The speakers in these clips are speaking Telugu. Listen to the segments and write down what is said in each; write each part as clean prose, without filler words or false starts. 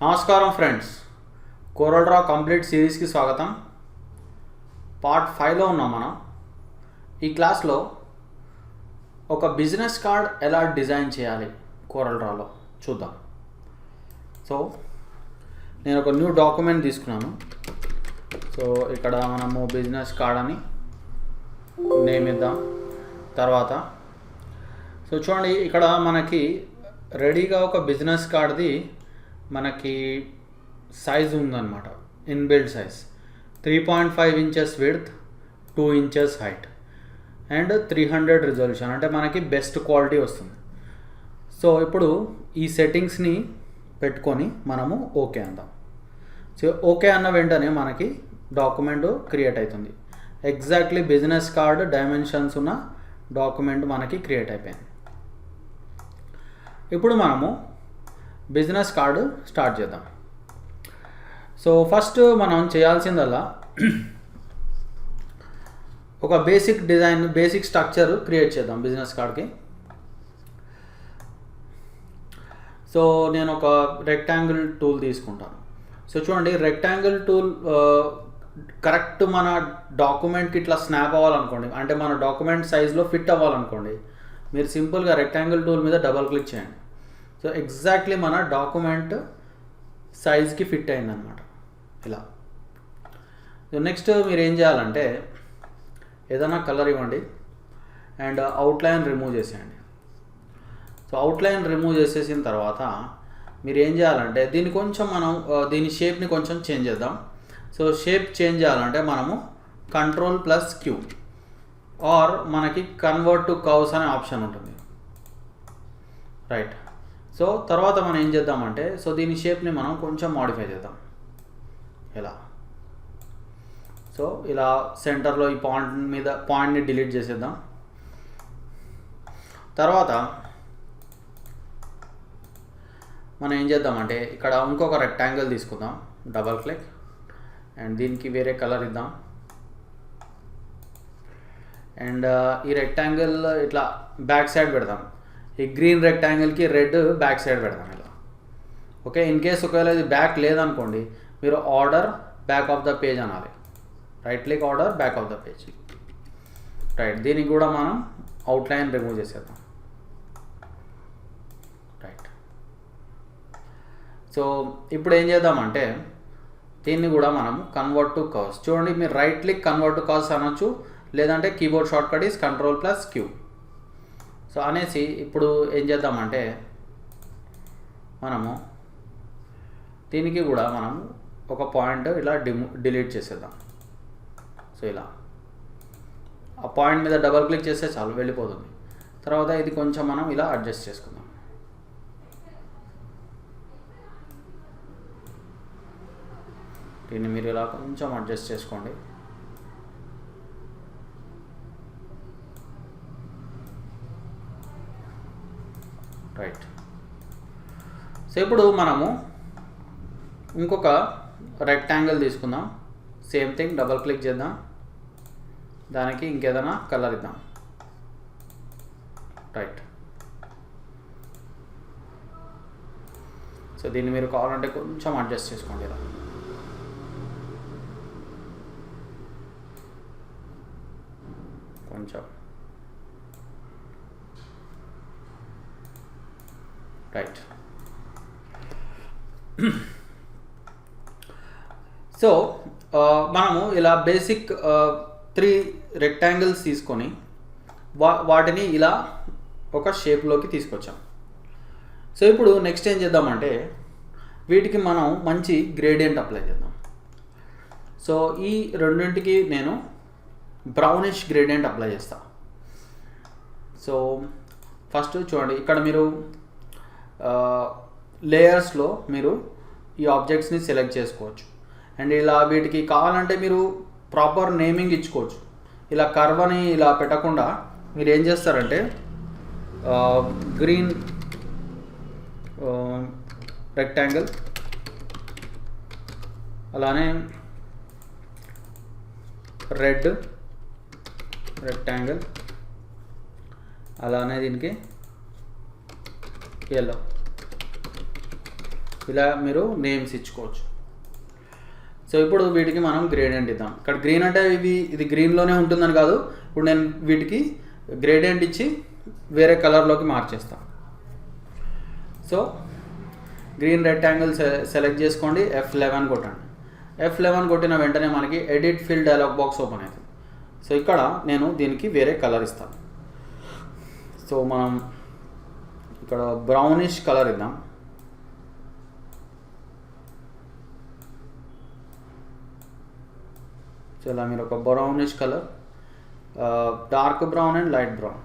నమస్కారం ఫ్రెండ్స్, కోరల్ డ్రా కంప్లీట్ సిరీస్కి స్వాగతం. పార్ట్ 5లో ఉన్నాం మనం. ఈ క్లాస్లో ఒక బిజినెస్ కార్డ్ ఎలా డిజైన్ చేయాలి కోరల్ డ్రాలో చూద్దాం. సో నేను ఒక న్యూ డాక్యుమెంట్ తీసుకున్నాను. సో ఇక్కడ మనము బిజినెస్ కార్డ్ అని నేమ్ ఇద్దాం. తర్వాత సో చూడండి, ఇక్కడ మనకి రెడీగా ఒక బిజినెస్ కార్డ్ది మనకి సైజ్ ఉందన్నమాట. Inbuilt size 3.5 inches width, 2 inches height and 300 resolution, అంటే మనకి బెస్ట్ క్వాలిటీ వస్తుంది. సో ఇప్పుడు ఈ సెట్టింగ్స్ని పెట్టుకొని మనము ఓకే అందాం. సో ఓకే అన్న వెంటనే మనకి డాక్యుమెంట్ క్రియేట్ అవుతుంది. ఎగ్జాక్ట్లీ బిజినెస్ కార్డ్ డైమెన్షన్స్ ఉన్న డాక్యుమెంట్ మనకి క్రియేట్ అయిపోయింది. ఇప్పుడు మనము బిజినెస్ కార్డు స్టార్ట్ చేద్దాం. సో ఫస్ట్ మనం చేయాల్సిందల్లా ఒక basic design, basic structure create చేద్దాం బిజినెస్ కార్డ్కి. సో నేను ఒక రెక్టాంగిల్ టూల్ తీసుకుంటాను. సో చూడండి, రెక్టాంగిల్ టూల్ కరెక్ట్ మన డాక్యుమెంట్కి ఇట్లా స్నాప్ అవ్వాలనుకోండి, అంటే మన డాక్యుమెంట్ సైజ్లో ఫిట్ అవ్వాలనుకోండి, మీరు సింపుల్గా రెక్టాంగిల్ టూల్ మీద డబల్ క్లిక్ చేయండి. సో ఎగ్జాక్ట్లీ మన డాక్యుమెంట్ సైజ్కి ఫిట్ అయిందనమాట ఇలా. సో నెక్స్ట్ మీరు ఏం చేయాలంటే ఏదైనా కలర్ ఇవ్వండి అండ్ అవుట్లైన్ రిమూవ్ చేసేయండి. సో అవుట్లైన్ రిమూవ్ చేసేసిన తర్వాత మీరు ఏం చేయాలంటే దీన్ని కొంచెం మనం దీని షేప్ని కొంచెం చేంజ్ చేద్దాం. సో షేప్ చేంజ్ చేయాలంటే మనము Ctrl+Q ఆర్ మనకి కన్వర్ట్ టు కర్వ్స్ అనే ఆప్షన్ ఉంటుంది, రైట్. సో తర్వాత మనం ఏం చేద్దామంటే, సో దీని షేప్ని మనం కొంచెం మాడిఫై చేద్దాం ఇలా. సో ఇలా సెంటర్లో ఈ పాయింట్ని డిలీట్ చేసేద్దాం. తర్వాత మనం ఏం చేద్దామంటే ఇక్కడ ఇంకొక రెక్టాంగిల్ తీసుకుందాం, డబల్ క్లిక్ అండ్ దీనికి వేరే కలర్ ఇద్దాం. అండ్ ఈ రెక్టాంగిల్ ఇట్లా బ్యాక్ సైడ్ పెడదాం. ఈ గ్రీన్ రెక్టాంగిల్కి రెడ్ బ్యాక్ సైడ్ పెడదాం ఇలా. ఓకే, ఇన్ కేస్ ఒకవేళ ఇది బ్యాక్ లేదనుకోండి, మీరు order back of the page అనాలి. Right click, order back of the page, right. దీనికి కూడా మనం అవుట్లైన్ రిమూవ్ చేసేద్దాం, రైట్. సో ఇప్పుడు ఏం చేద్దామంటే దీన్ని కూడా మనం కన్వర్ట్ టు కర్వ్స్. చూడండి, మీరు right click convert to curves అనొచ్చు, లేదంటే keyboard shortcut is Ctrl+Q. So అనేసి ఇప్పుడు ఏం చేద్దామంటే మనము దీనికి కూడా మనం ఒక పాయింట్ ఇలా డిలీట్ చేసేద్దాం. సో ఇలా ఆ పాయింట్ మీద డబల్ క్లిక్ చేస్తే చాలు, వెళ్ళిపోతుంది. తర్వాత ఇది కొంచెం మనం ఇలా అడ్జస్ట్ చేసుకుందాం. దీన్ని మీరు ఇలా కొంచెం అడ్జస్ట్ చేసుకోండి. రైట్. సో ఇప్పుడు మనము ఇంకొక రెక్టాంగిల్ తీసుకుందాం. సేమ్ థింగ్, డబల్ క్లిక్ చేద్దాం. దానికి ఇంకేదైనా కలర్ ఇద్దాం, రైట్. సో దీన్ని మీరు కావాలంటే కొంచెం అడ్జస్ట్ చేసుకోండి ఇలా. కొంచెం రైట్. సో మనము ఇలా బేసిక్ 3 రెక్టాంగిల్స్ తీసుకొని వాటిని ఇలా ఒక షేప్లోకి తీసుకొచ్చాం. సో ఇప్పుడు నెక్స్ట్ ఏం చేద్దామంటే వీటికి మనం మంచి గ్రేడియంట్ అప్లై చేద్దాం. సో ఈ రెండింటికి నేను బ్రౌనిష్ గ్రేడియంట్ అప్లై చేస్తాను. సో ఫస్ట్ చూడండి, ఇక్కడ మీరు లేయర్స్లో మీరు ఈ ఆబ్జెక్ట్స్ని సెలెక్ట్ చేసుకోవచ్చు. అండ్ ఇలా వీటికి కావాలంటే మీరు ప్రాపర్ నేమింగ్ ఇచ్చుకోవచ్చు. ఇలా కర్వ్ అని ఇలా పెట్టకుండా మీరు ఏం చేస్తారంటే గ్రీన్ రెక్టాంగిల్, అలానే రెడ్ రెక్టాంగిల్, అలానే దీనికి yellow, ఇలా మీరు నేమ్స్ ఇచ్చుకోవచ్చు. సో ఇప్పుడు వీటికి మనం గ్రేడియంట్ ఇద్దాం. ఇక్కడ గ్రీన్ అంటే ఇది గ్రీన్లోనే ఉంటుందని కాదు, ఇప్పుడు నేను వీటికి గ్రేడియంట్ ఇచ్చి వేరే కలర్లోకి మార్చేస్తాను. సో గ్రీన్ రెక్టాంగిల్ సెలెక్ట్ చేసుకోండి, F11 కొట్టండి. F11 కొట్టిన వెంటనే మనకి edit fill dialogue box open అవుతుంది. సో ఇక్కడ నేను దీనికి వేరే కలర్ ఇస్తాను. సో మనం ఇక్కడ బ్రౌనిష్ కలర్ ఇద్దాం. సో ఇలా మీరు ఒక brownish colour, dark brown and light brown.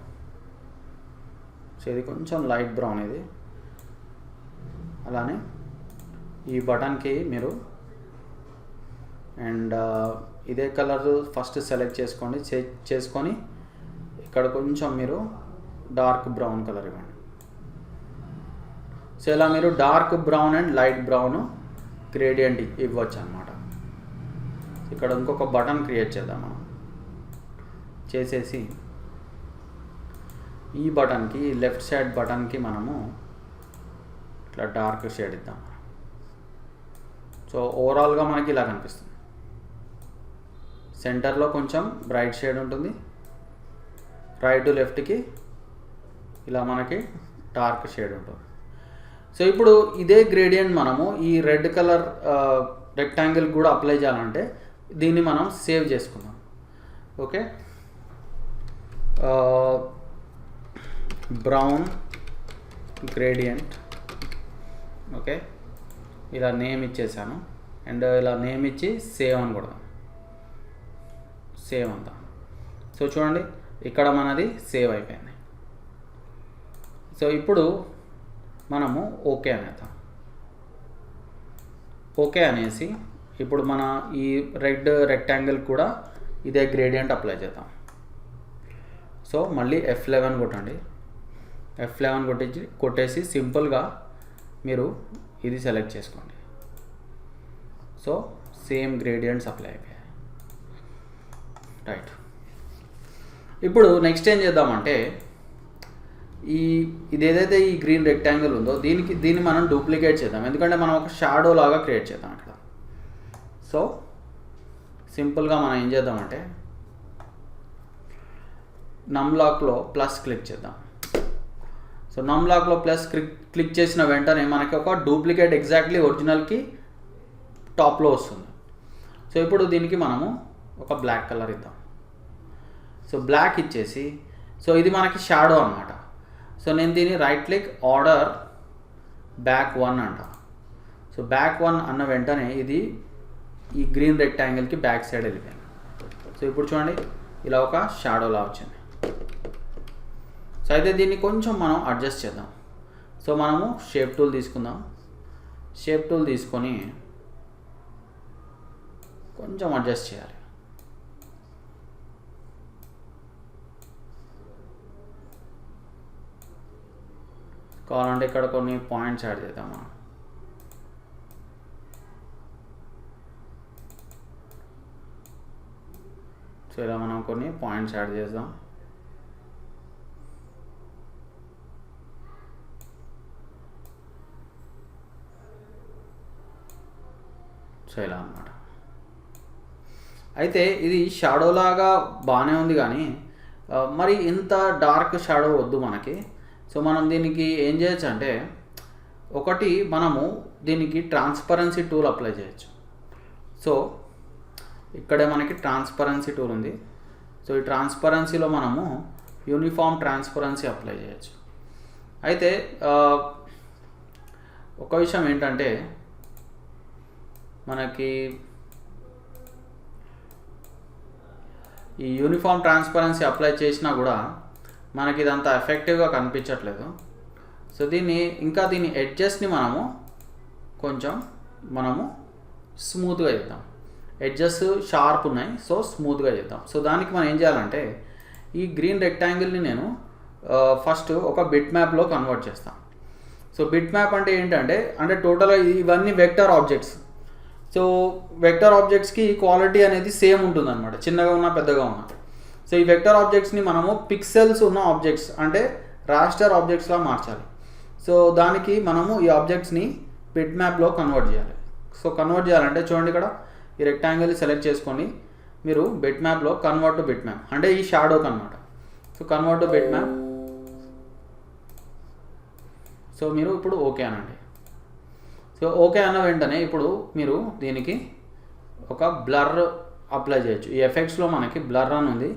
So ఇది కొంచెం లైట్ బ్రౌన్ ఇది. అలానే ఈ బటన్కి మీరు అండ్ ఇదే కలర్ ఫస్ట్ సెలెక్ట్ చేసుకోండి. చేసుకొని ఇక్కడ కొంచెం మీరు డార్క్ బ్రౌన్ కలర్ ఇవ్వండి. సో ఇలా మీరు dark brown and light brown gradient ఇవ్వచ్చు అన్నమాట. ఇక్కడ ఇంకొక బటన్ క్రియేట్ చేద్దాం మనం. చేసేసి ఈ బటన్కి లెఫ్ట్ సైడ్ బటన్కి మనము ఇట్లా డార్క్ షేడ్ ఇద్దాం. సో ఓవరాల్గా మనకి ఇలా కనిపిస్తుంది. సెంటర్లో కొంచెం బ్రైట్ షేడ్ ఉంటుంది, రైట్ టు లెఫ్ట్కి ఇలా మనకి డార్క్ షేడ్ ఉంటుంది. సో ఇప్పుడు ఇదే గ్రేడియంట్ మనము ఈ రెడ్ కలర్ రెక్టాంగిల్ కూడా అప్లై చేయాలంటే దీన్ని మనం సేవ్ చేసుకుందాం. Okay, brown gradient. ఓకే, ఇలా నేమ్ ఇచ్చేసాను అండ్ ఇలా నేమ్ ఇచ్చి సేవ్ అని కొడదాం. సేవ్ అంతా. సో చూడండి ఇక్కడ మనది సేవ్ అయిపోయింది. సో ఇప్పుడు మనము ఓకే అనేద్దాం. ఓకే అనేసి ఇప్పుడు మన ఈ రెడ్ రెక్టాంగిల్ కూడా ఇదే గ్రేడియంట్ అప్లై చేద్దాం. సో మళ్ళీ F11 కొట్టండి. F11 కొట్టేసి సింపుల్గా మీరు ఇది సెలెక్ట్ చేసుకోండి. సో సేమ్ గ్రేడియంట్స్ అప్లై అయిపోయాయి. రైట్, ఇప్పుడు నెక్స్ట్ ఏం చేద్దామంటే ఇది ఏదైతే ఈ గ్రీన్ రెక్టాంగిల్ ఉందో దీన్ని మనం డూప్లికేట్ చేద్దాం. ఎందుకంటే మనం ఒక షాడో లాగా క్రియేట్ చేద్దాం ఇక్కడ. సో సింపుల్గా మనం ఏం చేద్దామంటే నమ్లాక్లో ప్లస్ క్లిక్ చేద్దాం. సో నమ్లాక్లో ప్లస్ క్లిక్ చేసిన వెంటనే మనకి ఒక డూప్లికేట్ ఎగ్జాక్ట్లీ ఒరిజినల్కి టాప్లో వస్తుంది. సో ఇప్పుడు దీనికి మనము ఒక బ్లాక్ కలర్ ఇద్దాం. సో బ్లాక్ ఇచ్చేసి సో ఇది మనకి షాడో అనమాట. సో నేను దీన్ని రైట్ క్లిక్ ఆర్డర్ బ్యాక్ 1 అంట. సో బ్యాక్ 1 అన్న వెంటనే ఇది ఈ గ్రీన్ రెక్టాంగిల్కి బ్యాక్ సైడ్ వెళ్ళిపోయింది. సో ఇప్పుడు చూడండి ఇలా ఒక షాడోలా వచ్చింది. సో అయితే దీన్ని కొంచెం మనం అడ్జస్ట్ చేద్దాం. సో మనము షేప్ టూల్ తీసుకుందాం. షేప్ టూల్ తీసుకొని కొంచెం అడ్జస్ట్ చేయాలి. కావాలంటే ఇక్కడ కొన్ని పాయింట్స్ యాడ్ చేద్దాం మనం. సో ఇలా మనం కొన్ని పాయింట్స్ యాడ్ చేద్దాం. సో ఇలా అన్నమాట. అయితే ఇది షాడో లాగా బాగానే ఉంది కానీ మరి ఇంత డార్క్ షాడో వద్దు మనకి. సో మనం దీనికి ఏం చేయొచ్చు అంటే ఒకటి మనము దీనికి ట్రాన్స్పరెన్సీ టూల్ అప్లై చేయొచ్చు. సో ఇక్కడే మనకి ట్రాన్స్పరెన్సీ టూల్ ఉంది. సో ఈ ట్రాన్స్పరెన్సీలో మనము యూనిఫామ్ ట్రాన్స్పరెన్సీ అప్లై చేయొచ్చు. అయితే ఒక విషయం ఏంటంటే మనకి ఈ యూనిఫామ్ ట్రాన్స్పరెన్సీ అప్లై చేసినా కూడా మనకి ఇదంతా ఎఫెక్టివ్గా కనిపించట్లేదు. సో దీని ఎడ్జెస్ని మనము స్మూత్గా చేద్దాం. ఎడ్జెస్ షార్ప్ ఉన్నాయి, సో స్మూత్గా చేద్దాం. సో దానికి మనం ఏం చేయాలంటే ఈ గ్రీన్ రెక్టాంగిల్ని నేను ఫస్ట్ ఒక బిట్ మ్యాప్లో కన్వర్ట్ చేస్తాను. సో బిట్ మ్యాప్ అంటే ఏంటంటే టోటల్గా ఇవన్నీ వెక్టర్ ఆబ్జెక్ట్స్. సో వెక్టర్ ఆబ్జెక్ట్స్కి క్వాలిటీ అనేది సేమ్ ఉంటుంది అనమాట, చిన్నగా ఉన్నా పెద్దగా ఉన్నా. సో ఈ వెక్టర్ ఆబ్జెక్ట్స్ని మనము పిక్సెల్స్ ఉన్న ఆబ్జెక్ట్స్ అంటే రాస్టర్ ఆబ్జెక్ట్స్లా మార్చాలి. సో దానికి మనము ఈ ఆబ్జెక్ట్స్ని బిట్ మ్యాప్లో కన్వర్ట్ చేయాలి. సో కన్వర్ట్ చేయాలంటే చూడండి, ఇక్కడ ఈ రెక్టాంగిల్ సెలెక్ట్ చేసుకొని మీరు బిట్ మ్యాప్లో కన్వర్ట్ టు బిట్ మ్యాప్ అంటే ఈ షాడోకి అనమాట. So convert to bit map. So మీరు ఇప్పుడు ఓకే అనండి. సో ఓకే అన్న వెంటనే ఇప్పుడు మీరు దీనికి ఒక బ్లర్ అప్లై చేయొచ్చు. ఈ ఎఫెక్ట్స్లో మనకి బ్లర్ అని ఉంది,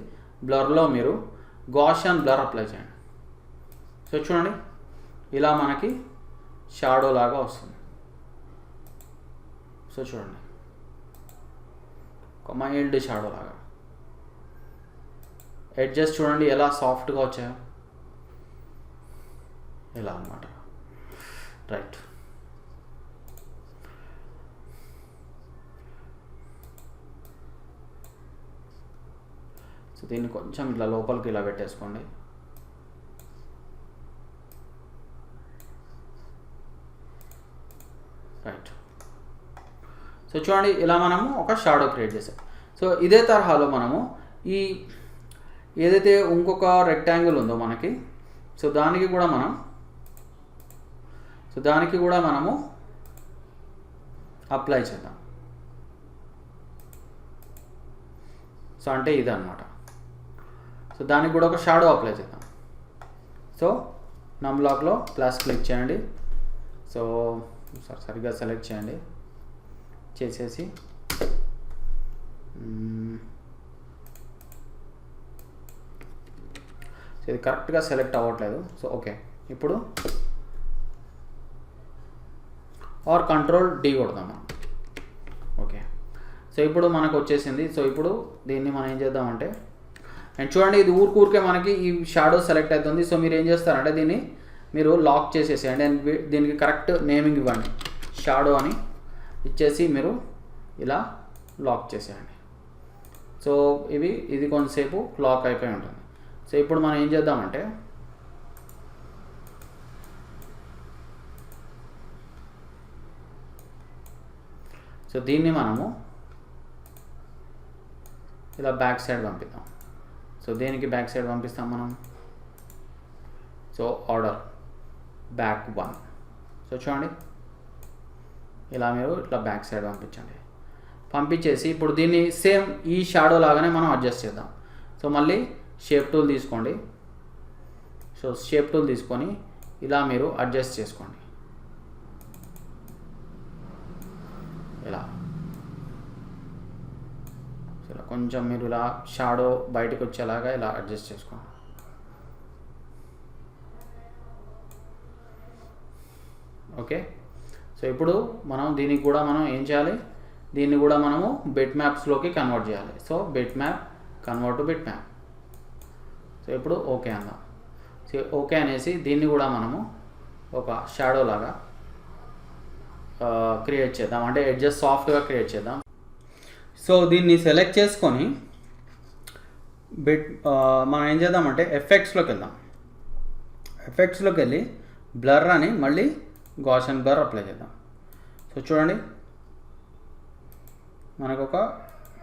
బ్లర్లో మీరు గాషియన్ బ్లర్ అప్లై చేయండి. సో చూడండి, ఇలా మనకి షాడో లాగా వస్తుంది. సో చూడండి, ఒక మైల్డ్ షాడో లాగా. ఎడ్జెస్ చూడండి ఎలా సాఫ్ట్గా వచ్చాయో, ఇలా అనమాట. రైట్. సో దీన్ని కొంచెం ఇట్లా లోపలికి ఇలా పెట్టేసుకోండి. రైట్. సో చూడండి, ఇలా మనము ఒక షాడో క్రియేట్ చేసాం. సో ఇదే తరహాలో మనము ఈ ఏదైతే ఇంకొక రెక్టాంగిల్ ఉందో మనకి, సో దానికి కూడా మనము అప్లై చేద్దాం. సో అంటే ఇదన్నమాట. సో దానికి కూడా ఒక షాడో అప్లై చేద్దాం. సో నమ్లాక్లో ప్లస్ క్లిక్ చేయండి. సో సరిగ్గా సెలెక్ట్ చేయండి, చేసేసి సో ఇది కరెక్ట్గా సెలెక్ట్ అవ్వట్లేదు. సో ఓకే, ఇప్పుడు ఆర్ కంట్రోల్ డి కొడదాం మనం. ఓకే, సో ఇప్పుడు మనకు వచ్చేసింది. సో ఇప్పుడు దీన్ని మనం ఏం చేద్దామంటే, అండ్ చూడండి ఇది ఊరికే మనకి ఈ షాడో సెలెక్ట్ అవుతుంది. సో మీరు ఏం చేస్తారంటే దీన్ని మీరు లాక్ చేసేసేయండి అండ్ దీనికి కరెక్ట్ నేమింగ్ ఇవ్వండి, షాడో అని ఇచ్చేసి మీరు ఇలా లాక్ చేసేయండి. సో ఇది కొంతసేపు లాక్ అయిపోయి ఉంటుంది. సో ఇప్పుడు మనం ఏం చేద్దామంటే, సో దీన్ని మనము ఇలా బ్యాక్ సైడ్ పంపిద్దాం. సో దేనికి బ్యాక్ సైడ్ పంపిస్తాం మనం? So order back 1. సో చూడండి, ఇలా మీరు ఇట్లా బ్యాక్ సైడ్ పంపించండి. పంపించేసి ఇప్పుడు దీన్ని సేమ్ ఈ షాడో లాగానే మనం అడ్జస్ట్ చేద్దాం. సో మళ్ళీ షేప్ టూల్ తీసుకోండి. సో షేప్ టూల్ తీసుకొని ఇలా మీరు అడ్జస్ట్ చేసుకోండి. ఇలా ఇలా కొంచెం మీరు ఇలా షాడో బయటకు వచ్చేలాగా ఇలా అడ్జస్ట్ చేసుకోండి. ఓకే, సో ఇప్పుడు మనం దీనికి కూడా మనం ఏం చేయాలి, దీన్ని కూడా మనము బిట్ మ్యాప్స్లోకి కన్వర్ట్ చేయాలి. So bit map convert to bit map. So ఇప్పుడు ఓకే అందాం. సో ఓకే అనేసి దీన్ని కూడా మనము ఒక షాడో లాగా క్రియేట్ చేద్దాం, అంటే ఎడ్జెస్ సాఫ్ట్గా క్రియేట్ చేద్దాం. సో దీన్ని సెలెక్ట్ చేసుకొని మనం ఏం చేద్దామంటే ఎఫెక్ట్స్లోకి వెళ్దాం. ఎఫెక్ట్స్లోకి వెళ్ళి బ్లర్ అని మళ్ళీ గాషియన్ బ్లర్ అప్లై చేద్దాం. సో చూడండి, మనకు ఒక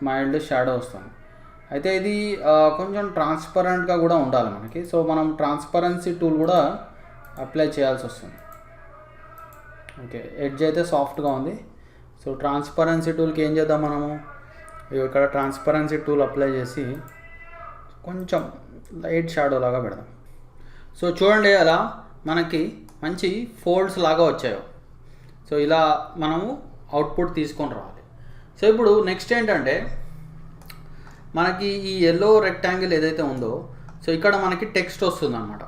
మైల్డ్ షాడో వస్తుంది. అయితే ఇది కొంచెం ట్రాన్స్పరెంట్గా కూడా ఉండాలి మనకి. సో మనం ట్రాన్స్పరెన్సీ టూల్ కూడా అప్లై చేయాల్సి వస్తుంది. ఓకే, ఎడ్జ్ అయితే సాఫ్ట్గా ఉంది. సో ట్రాన్స్పరెన్సీ టూల్కి ఏం చేద్దాం మనము, ఇక్కడ ట్రాన్స్పరెన్సీ టూల్ అప్లై చేసి కొంచెం లైట్ షాడో లాగా పెడదాం. సో చూడండి, అలా మనకి మంచి ఫోల్డ్స్ లాగా వచ్చాయో. సో ఇలా మనము అవుట్పుట్ తీసుకొని రావాలి. సో ఇప్పుడు నెక్స్ట్ ఏంటంటే, మనకి ఈ ఎల్లో రెక్టాంగిల్ ఏదైతే ఉందో, సో ఇక్కడ మనకి టెక్స్ట్ వస్తుంది అన్నమాట.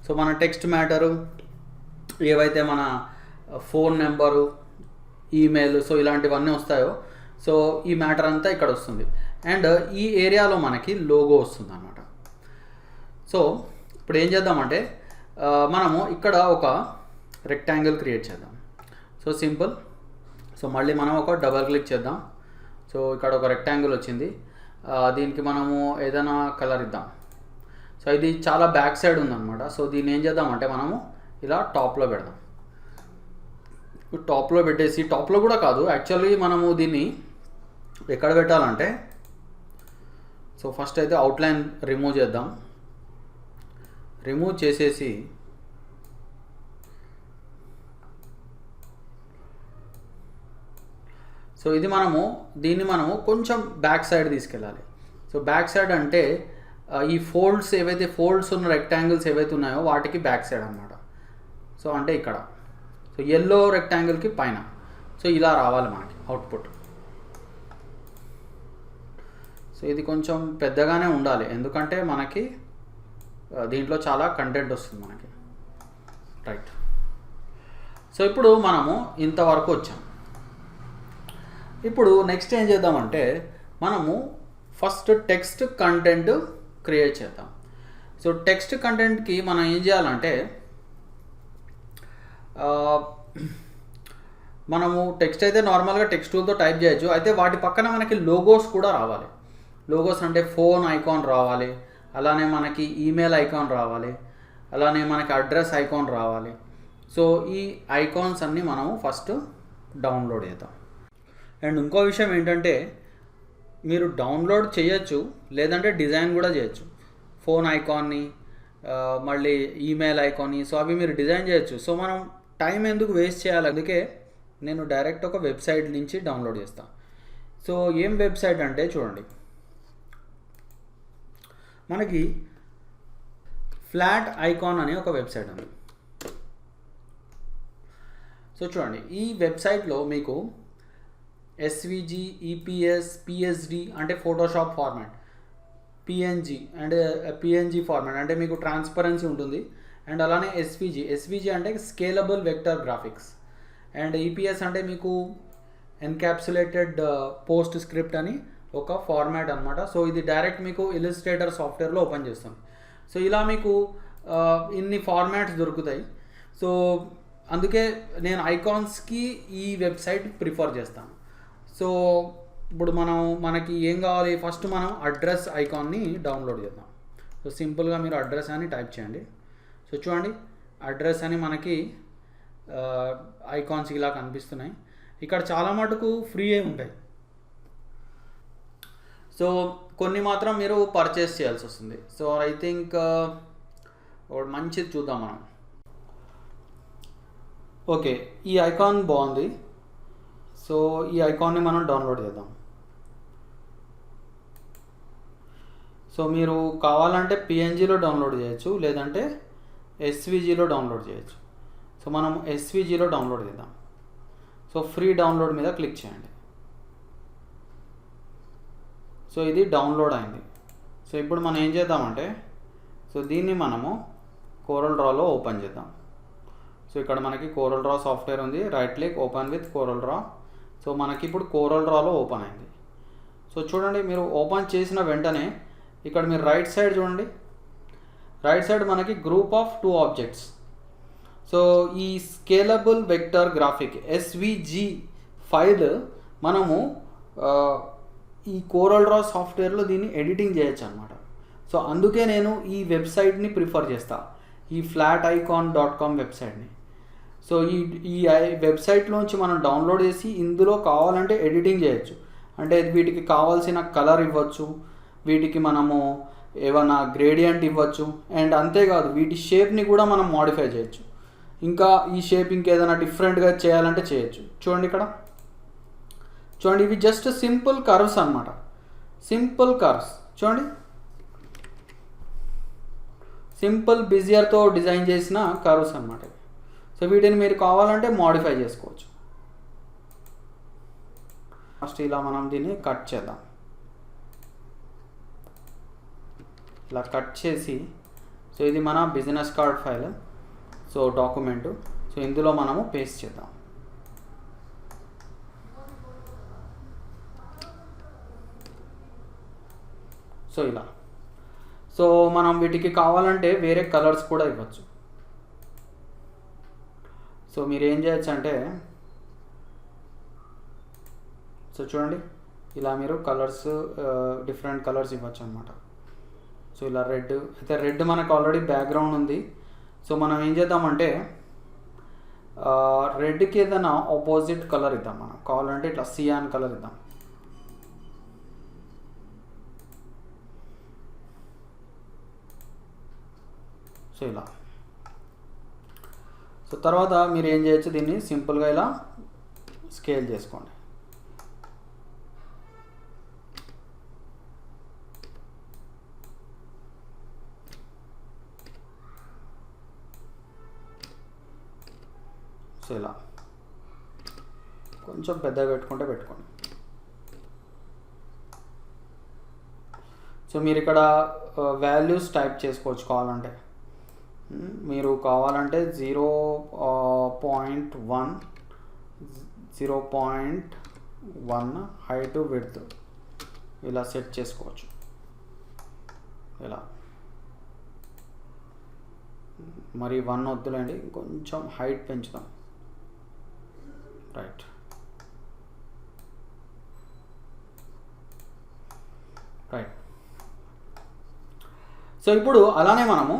సో మన టెక్స్ట్ మ్యాటరు, ఏవైతే మన ఫోన్ నెంబరు, ఈమెయిల్, సో ఇలాంటివన్నీ వస్తాయో, సో ఈ మ్యాటర్ అంతా ఇక్కడ వస్తుంది. అండ్ ఈ ఏరియాలో మనకి లోగో వస్తుంది అన్నమాట. సో ఇప్పుడు ఏం చేద్దామంటే, మనము ఇక్కడ ఒక రెక్టాంగిల్ క్రియేట్ చేద్దాం. So simple. సో మళ్ళీ మనం ఒక డబల్ క్లిక్ చేద్దాం. సో ఇక్కడ ఒక రెక్టాంగిల్ వచ్చింది. దీనికి మనము ఏదైనా కలర్ ఇద్దాం. సో ఇది చాలా బ్యాక్ సైడ్ ఉందన్నమాట. సో దీన్ని ఏం చేద్దామంటే మనము ఇలా టాప్లో పెడదాం. టాప్లో పెట్టేసి, టాప్లో కూడా కాదు యాక్చువల్లీ మనము దీన్ని ఎక్కడ పెట్టాలంటే, సో ఫస్ట్ అయితే అవుట్లైన్ రిమూవ్ చేద్దాం. రిమూవ్ చేసేసి సో ఇది దీన్ని కొంచెం బ్యాక్ సైడ్ తీసుకెళ్ళాలి. సో బ్యాక్ సైడ్ అంటే ఈ ఫోల్డ్స్ ఏవైతే ఫోల్డ్స్ ఉన్న రెక్టాంగిల్స్ ఏవైతే ఉన్నాయో వాటికి బ్యాక్ సైడ్ అనమాట. సో అంటే ఇక్కడ సో ఎల్లో రెక్టాంగిల్కి పైన. సో ఇలా రావాలి మనకి అవుట్పుట్. సో ఇది కొంచెం పెద్దగానే ఉండాలి, ఎందుకంటే మనకి దీంట్లో చాలా కంటెంట్ వస్తుంది మనకి. రైట్. సో ఇప్పుడు ఇంతవరకు వచ్చాం. ఇప్పుడు నెక్స్ట్ ఏం చేద్దామంటే ఫస్ట్ టెక్స్ట్ కంటెంట్ క్రియేట్ చేద్దాం. సో టెక్స్ట్ కంటెంట్కి మనం ఏం చేయాలంటే టెక్స్ట్ అయితే నార్మల్గా టెక్స్ట్ టూల్తో టైప్ చేయొచ్చు. అయితే వాటి పక్కన మనకి లోగోస్ కూడా రావాలి. లోగోస్ అంటే ఫోన్ ఐకాన్ రావాలి, అలానే మనకి ఈమెయిల్ ఐకాన్ రావాలి, అలానే మనకి అడ్రస్ ఐకాన్ రావాలి. సో ఈ ఐకాన్స్ అన్నీ ఫస్ట్ డౌన్లోడ్ చేద్దాం. అండ్ ఇంకో విషయం ఏంటంటే మీరు డౌన్లోడ్ చేయొచ్చు, లేదంటే డిజైన్ కూడా చేయొచ్చు. ఫోన్ ఐకాన్ని మళ్ళీ ఈమెయిల్ ఐకాన్ని, సో అవి మీరు డిజైన్ చేయొచ్చు. సో మనం టైం ఎందుకు వేస్ట్ చేయాలి, అందుకే నేను డైరెక్ట్ ఒక వెబ్సైట్ నుంచి డౌన్లోడ్ చేస్తాను. సో ఏం వెబ్సైట్ అంటే చూడండి, మనకి ఫ్లాట్ ఐకాన్ అనే ఒక వెబ్సైట్ ఉంది. సో చూడండి, ఈ వెబ్సైట్లో మీకు ఎస్విజి, ఈపీఎస్, పిఎస్డి అంటే ఫోటోషాప్ ఫార్మాట్, పిఎన్జి అంటే పిఎన్జి ఫార్మాట్ అంటే మీకు ట్రాన్స్పరెన్సీ ఉంటుంది. అండ్ అలానే ఎస్విజి అంటే scalable vector graphics. And EPS అంటే మీకు ఎన్క్యాప్సులేటెడ్ పోస్ట్ స్క్రిప్ట్ అని ఒక ఫార్మాట్ అనమాట. సో ఇది డైరెక్ట్ మీకు ఇలిస్ట్రేటర్ సాఫ్ట్వేర్లో ఓపెన్ చేస్తాం. సో ఇలా మీకు ఇన్ని ఫార్మాట్స్ దొరుకుతాయి. సో అందుకే నేను ఐకాన్స్కి ఈ వెబ్సైట్ ప్రిఫర్ చేస్తాను. సో ఇప్పుడు మనకి ఏం కావాలి, ఫస్ట్ మనం అడ్రస్ ఐకాన్ని డౌన్లోడ్ చేద్దాం. సో సింపుల్గా మీరు అడ్రస్ అని టైప్ చేయండి. సో చూడండి, అడ్రస్ అని మనకి ఐకాన్స్ ఇలా కనిపిస్తున్నాయి. ఇక్కడ చాలా మటుకు ఫ్రీ ఉంటాయి. సో కొన్ని మాత్రం మీరు పర్చేస్ చేయాల్సి వస్తుంది. సో ఐ థింక్ ఒకటి మంచిది చూద్దాం మనం. ఓకే, ఈ ఐకాన్ బాగుంది. సో ఈ ఐకాన్ని మనం డౌన్లోడ్ చేద్దాం. సో మీరు కావాలంటే పిఎన్జిలో డౌన్లోడ్ చేయొచ్చు, లేదంటే ఎస్విజిలో డౌన్లోడ్ చేయొచ్చు. సో మనం ఎస్విజిలో డౌన్లోడ్ చేద్దాం. సో ఫ్రీ డౌన్లోడ్ మీద క్లిక్ చేయండి. సో ఇది డౌన్లోడ్ అయింది. సో ఇప్పుడు మనం ఏం చేద్దామంటే, సో దీన్ని కోరల్ డ్రాలో ఓపెన్ చేద్దాం. సో ఇక్కడ మనకి కోరల్ డ్రా సాఫ్ట్వేర్ ఉంది. Right click, open with coral draw. So మనకి ఇప్పుడు కోరల్ డ్రాలో ఓపెన్ అయింది. సో చూడండి, మీరు ఓపెన్ చేసిన వెంటనే ఇక్కడ మీరు రైట్ సైడ్ చూడండి, రైట్ సైడ్ మనకి గ్రూప్ ఆఫ్ 2 ఆబ్జెక్ట్స్. సో ఈ scalable vector graphic SVG file ఈ కోరల్ డ్రా సాఫ్ట్వేర్లో దీన్ని ఎడిటింగ్ చేయొచ్చు అనమాట. సో అందుకే నేను ఈ వెబ్సైట్ని ప్రిఫర్ చేస్తాను, ఈ flaticon.com వెబ్సైట్ని. సో ఈ వెబ్సైట్లోంచి మనం డౌన్లోడ్ చేసి ఇందులో కావాలంటే ఎడిటింగ్ చేయొచ్చు. అంటే వీటికి కావాల్సిన కలర్ ఇవ్వచ్చు, వీటికి ఏమైనా గ్రేడియంట్ ఇవ్వచ్చు. అండ్ అంతేకాదు వీటి షేప్ని కూడా మనం మాడిఫై చేయొచ్చు. ఇంకా ఈ షేప్ ఇంకేదైనా డిఫరెంట్గా చేయాలంటే చేయొచ్చు. చూడండి ఇక్కడ చూడండి, ఇవి జస్ట్ సింపుల్ కర్వ్స్ అనమాట. సింపుల్ కర్వ్స్ చూడండి, సింపుల్ బిజియర్తో డిజైన్ చేసిన కర్వ్స్ అనమాట. సో వీటిని మీరు కావాలంటే మాడిఫై చేసుకోవచ్చు. ఫస్ట్ ఇలా మనం దీన్ని కట్ చేద్దాం. ఇలా కట్ చేసి, సో ఇది మన business card file, so document. So ఇందులో పేస్ట్ చేద్దాం. సో ఇలా. సో మనం వీటికి కావాలంటే వేరే కలర్స్ కూడా ఇవ్వచ్చు. సో మీరు ఏం చేయొచ్చు అంటే, సో చూడండి ఇలా మీరు కలర్స్ డిఫరెంట్ కలర్స్ ఇవ్వచ్చు అనమాట. సో ఇలా రెడ్ అయితే, రెడ్ మనకు ఆల్రెడీ బ్యాక్గ్రౌండ్ ఉంది. సో మనం ఏం చేద్దామంటే రెడ్కి ఏదైనా ఆపోజిట్ కలర్ ఇద్దాం. మనం కావాలంటే ఇట్లా సియాన్ కలర్ ఇద్దాం. సో ఇలా. సో తర్వాత మీరు ఏం చేయొచ్చు, దీన్ని సింపుల్గా ఇలా స్కేల్ చేసుకోండి. సో ఇలా కొంచెం పెద్దగా పెట్టుకోండి. సో మీరు ఇక్కడ వాల్యూస్ టైప్ చేసుకోవచ్చు కావాలంటే. మీరు కావాలంటే 0.1 హైట్ విడ్త్ ఇలా సెట్ చేసుకోవచ్చు. ఇలా మరి 1 వద్దులేండి, కొంచెం హైట్ పెంచుదాం. రైట్. సో ఇప్పుడు అలానే మనము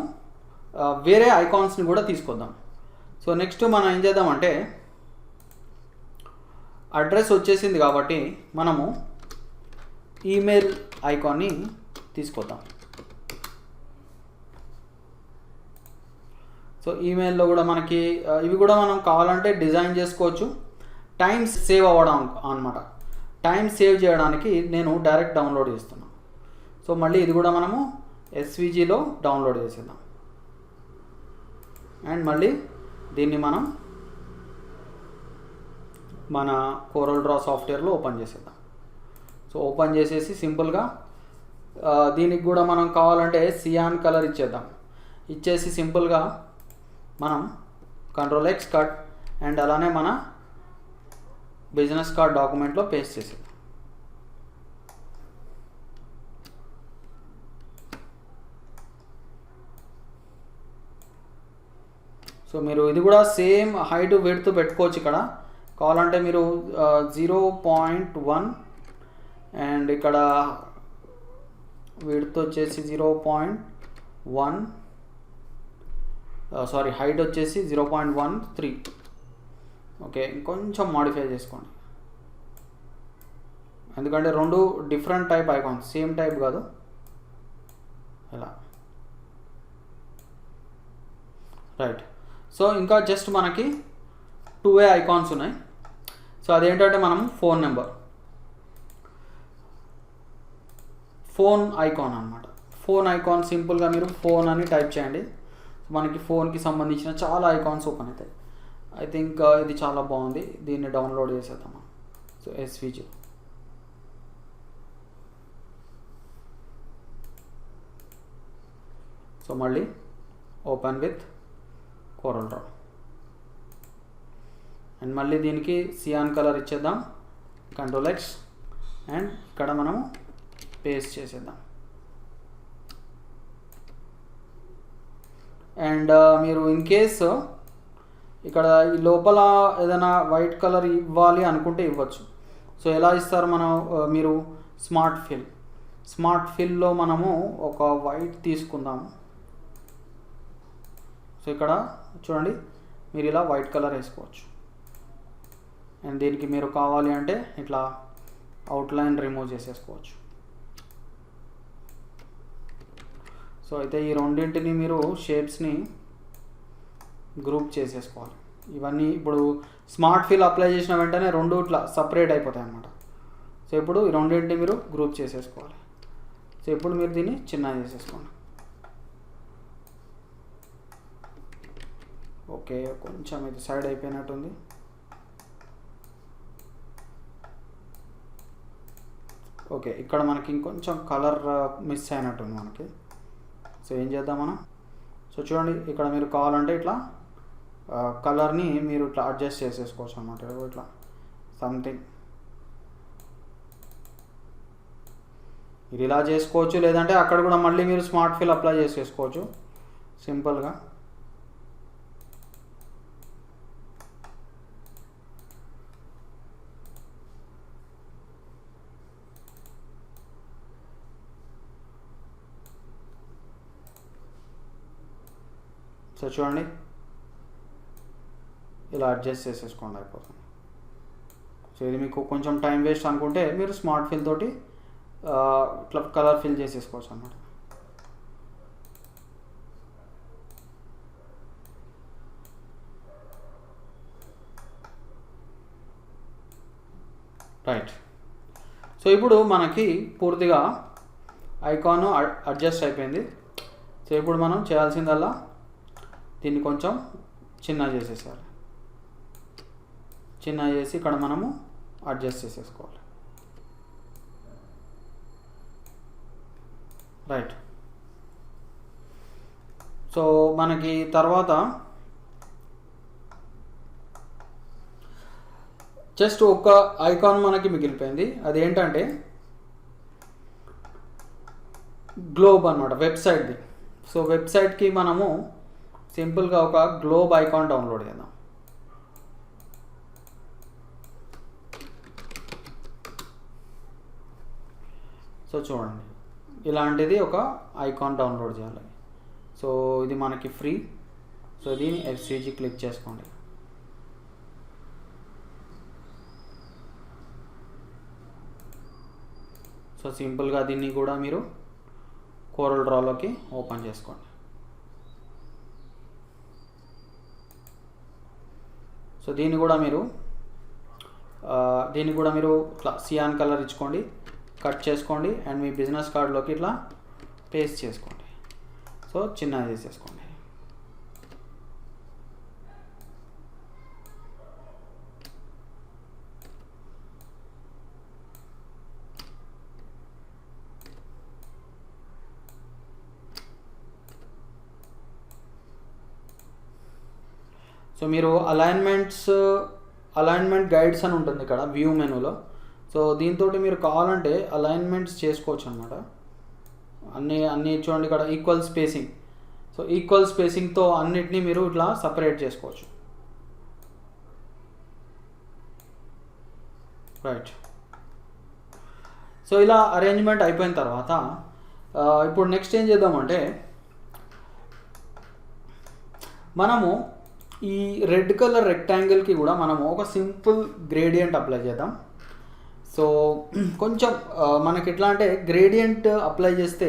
వేరే ఐకాన్స్ని కూడా తీసుకొద్దాం. సో నెక్స్ట్ మనం ఏం చేద్దామంటే, అడ్రస్ వచ్చేసింది కాబట్టి మనము ఈమెయిల్ ఐకాన్ని తీసుకొద్దాం. సో ఈమెయిల్లో కూడా మనకి ఇవి కూడా మనం కావాలంటే డిజైన్ చేసుకోవచ్చు. టైం సేవ్ అవ్వడం అన్నమాట. టైం సేవ్ చేయడానికి నేను డైరెక్ట్ డౌన్లోడ్ చేస్తున్నాను. సో మళ్ళీ ఇది కూడా మనము ఎస్విజిలో డౌన్లోడ్ చేసేద్దాం. అండ్ మళ్ళీ దీన్ని మనం మన కోరల్ డ్రా సాఫ్ట్వేర్లో ఓపెన్ చేసేద్దాం. సో ఓపెన్ చేసేసి సింపుల్గా దీనికి కూడా మనం కావాలంటే సియాన్ కలర్ ఇచ్చేసి సింపుల్గా మనం Ctrl+X కట్ అండ్ అలానే మన బిజినెస్ కార్డ్ డాక్యుమెంట్లో పేస్ట్ చేసేద్దాం. సో మీరు ఇది కూడా సేమ్ హైట్ విడ్త్ పెట్టుకోవచ్చు. ఇక్కడ కావాలంటే మీరు 0.1 అండ్ ఇక్కడ విడ్త్ వచ్చేసి 0.1 హైట్ వచ్చేసి 0.13. ఓకే, ఇంకొంచెం మాడిఫై చేసుకోండి, ఎందుకంటే రెండు different type icons, same type కాదు. ఇలా రైట్. సో ఇంకా జస్ట్ మనకి 2 ఐకాన్స్ ఉన్నాయి. సో అదేంటంటే మనం ఫోన్ ఐకాన్ అనమాట. ఫోన్ ఐకాన్ సింపుల్గా మీరు ఫోన్ అని టైప్ చేయండి. మనకి ఫోన్కి సంబంధించిన చాలా ఐకాన్స్ ఓపెన్ అవుతాయి. ఐ థింక్ ఇది చాలా బాగుంది, దీన్ని డౌన్లోడ్ చేసేద్దాం. So SVG. సో మళ్ళీ open with coral draw and మళ్ళీ దీనికి సియాన్ కలర్ ఇచ్చేద్దాం. Ctrl+X అండ్ ఇక్కడ మనము పేస్ట్ చేసేద్దాం. అండ్ మీరు ఇన్ కేస్ ఇక్కడ ఈ లోపల ఏదైనా వైట్ కలర్ ఇవ్వాలి అనుకుంటే ఇవ్వచ్చు. సో ఎలా ఇస్తారు మీరు స్మార్ట్ ఫిల్లో మనము ఒక వైట్ తీసుకుందాము. సో ఇక్కడ చూడండి, మీరు ఇలా వైట్ కలర్ వేసుకోవచ్చు. అండ్ దీనికి మీరు కావాలి అంటే ఇట్లా అవుట్లైన్ రిమూవ్ చేసేసుకోవచ్చు. సో అయితే ఈ రెండింటిని మీరు షేప్స్ని గ్రూప్ చేసేసుకోవాలి. ఇవన్నీ ఇప్పుడు స్మార్ట్ ఫిల్ అప్లై చేసిన వెంటనే రెండు ఇట్లా సపరేట్ అయిపోతాయి అన్నమాట. సో ఇప్పుడు ఈ రెండింటిని మీరు గ్రూప్ చేసేసుకోవాలి. సో ఇప్పుడు మీరు దీన్ని చిన్నగా చేసేసుకోండి. ఓకే, కొంచెం ఇది సైడ్ అయిపోయినట్టుంది. ఓకే, ఇక్కడ మనకి ఇంకొంచెం కలర్ మిస్ అయినట్టుంది మనకి. సో ఏం చేద్దాం మనం? సో చూడండి, ఇక్కడ మీరు కావాలంటే ఇట్లా కలర్ని మీరు ఇట్లా అడ్జస్ట్ చేసేసుకోవచ్చు అన్నమాట. ఇట్లా సంథింగ్ ఇది ఇలా చేసుకోవచ్చు, లేదంటే అక్కడ కూడా మళ్ళీ మీరు స్మార్ట్ ఫిల్ అప్లై చేసేసుకోవచ్చు సింపుల్గా. సో చూడండి, ఇలా అడ్జస్ట్ చేసేసుకోండి, అయిపోతుంది. సో ఇది మీకు కొంచెం టైం వేస్ట్ అనుకుంటే మీరు స్మార్ట్ ఫిల్ తోటి ఇట్లా కలర్ ఫిల్ చేసేసుకోవచ్చు అన్నమాట. రైట్. సో ఇప్పుడు మనకి పూర్తిగా ఐకాన్ అడ్జస్ట్ అయిపోయింది. సో ఇప్పుడు మనం చేయాల్సిందల్లా దీన్ని కొంచెం చిన్న చేసేసారు. చిన్న చేసి ఇక్కడ మనము అడ్జస్ట్ చేసేసుకోవాలి. రైట్. సో మనకి తర్వాత జస్ట్ ఒక ఐకాన్ మనకి మిగిలిపోయింది. అదేంటంటే గ్లోబ్ అనమాట, వెబ్సైట్ది. సో వెబ్సైట్కి మనము సింపుల్గా ఒక గ్లోబ్ ఐకాన్ డౌన్లోడ్ చేద్దాం. సో చూడండి, ఇలాంటిది ఒక ఐకాన్ డౌన్లోడ్ చేయాలి. సో ఇది మనకి ఫ్రీ. సో దీన్ని FCG క్లిక్ చేసుకోండి. సో సింపుల్గా దీన్ని కూడా మీరు కోరల్ డ్రాలోకి ఓపెన్ చేసుకోండి. సో దీన్ని కూడా మీరు ఇట్లా సియాన్ కలర్ ఇచ్చుకోండి, కట్ చేసుకోండి అండ్ మీ బిజినెస్ కార్డ్లోకి ఇట్లా పేస్ట్ చేసుకోండి. సో చిన్నది తీసేసుకోండి. సో మీరు అలైన్మెంట్ గైడ్స్ అని ఉంటుంది ఇక్కడ వ్యూ మెనూలో. సో దీంతో మీరు కావాలంటే అలైన్మెంట్స్ చేసుకోవచ్చు అనమాట. అన్నీ చూడండి ఇక్కడ ఈక్వల్ స్పేసింగ్. సో ఈక్వల్ స్పేసింగ్తో అన్నిటినీ మీరు ఇట్లా సపరేట్ చేసుకోవచ్చు. రైట్. సో ఇలా అరేంజ్మెంట్ అయిపోయిన తర్వాత ఇప్పుడు నెక్స్ట్ ఏం చేద్దామంటే మనము ఈ రెడ్ కలర్ రెక్టాంగిల్కి కూడా మనము ఒక సింపుల్ గ్రేడియంట్ అప్లై చేద్దాం. సో కొంచెం మనకి ఎట్లా అంటే గ్రేడియంట్ అప్లై చేస్తే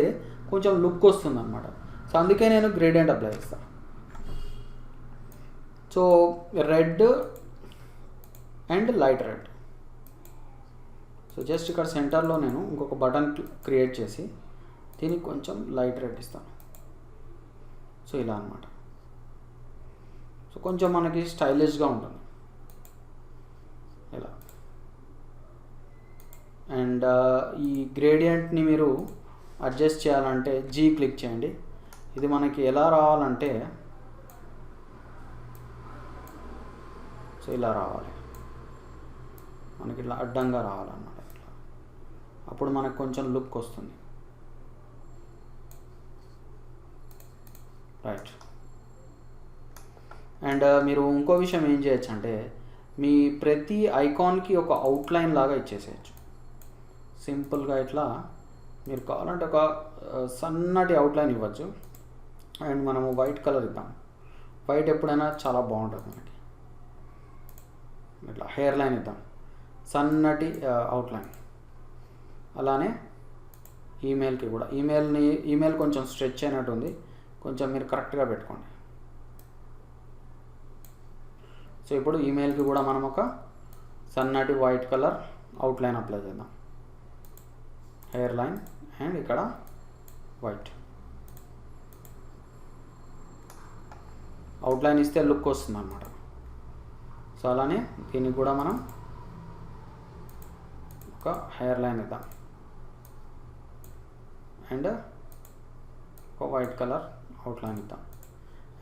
కొంచెం లుక్ వస్తుంది అనమాట. సో అందుకే నేను గ్రేడియంట్ అప్లై చేస్తాను. So red and light red. So just ఇక్కడ సెంటర్లో నేను ఇంకొక బటన్ క్రియేట్ చేసి దీనికి కొంచెం లైట్ రెడ్ ఇస్తాను. సో ఇలా అనమాట. సో కొంచెం మనకి స్టైలిష్గా ఉంటుంది ఇలా. అండ్ ఈ గ్రేడియంట్ని మీరు అడ్జస్ట్ చేయాలంటే G క్లిక్ చేయండి. ఇది మనకి ఎలా రావాలంటే సో ఇలా రావాలి, మనకి ఇట్లా అడ్డంగా రావాలన్నమాట. ఇట్లా అప్పుడు మనకు కొంచెం లుక్ వస్తుంది. రైట్. అండ్ మీరు ఇంకో విషయం ఏం చేయొచ్చు అంటే మీ ప్రతి ఐకాన్కి ఒక అవుట్లైన్ లాగా ఇచ్చేసేయచ్చు. సింపుల్గా ఇట్లా మీరు కావాలంటే ఒక సన్నటి అవుట్లైన్ ఇవ్వచ్చు. అండ్ మనము వైట్ కలర్ ఇద్దాం. వైట్ ఎప్పుడైనా చాలా బాగుంటుంది మనకి. ఇట్లా హెయిర్ లైన్ ఇద్దాం, సన్నటి అవుట్లైన్. అలానే ఈమెయిల్కి కూడా ఈమెయిల్ కొంచెం స్ట్రెచ్ అయినట్టుంది, కొంచెం మీరు కరెక్ట్గా పెట్టుకోండి. సో ఇప్పుడు ఈమెయిల్కి కూడా మనం ఒక సన్నటి వైట్ కలర్ అవుట్లైన్ అప్లై చేద్దాం. హెయిర్ లైన్ అండ్ ఇక్కడ వైట్ అవుట్లైన్ ఇస్తే లుక్ వస్తుంది అన్నమాట. సో అలానే దీనికి కూడా మనం ఒక హెయిర్ లైన్ ఇద్దాం అండ్ ఒక వైట్ కలర్ అవుట్లైన్ ఇద్దాం.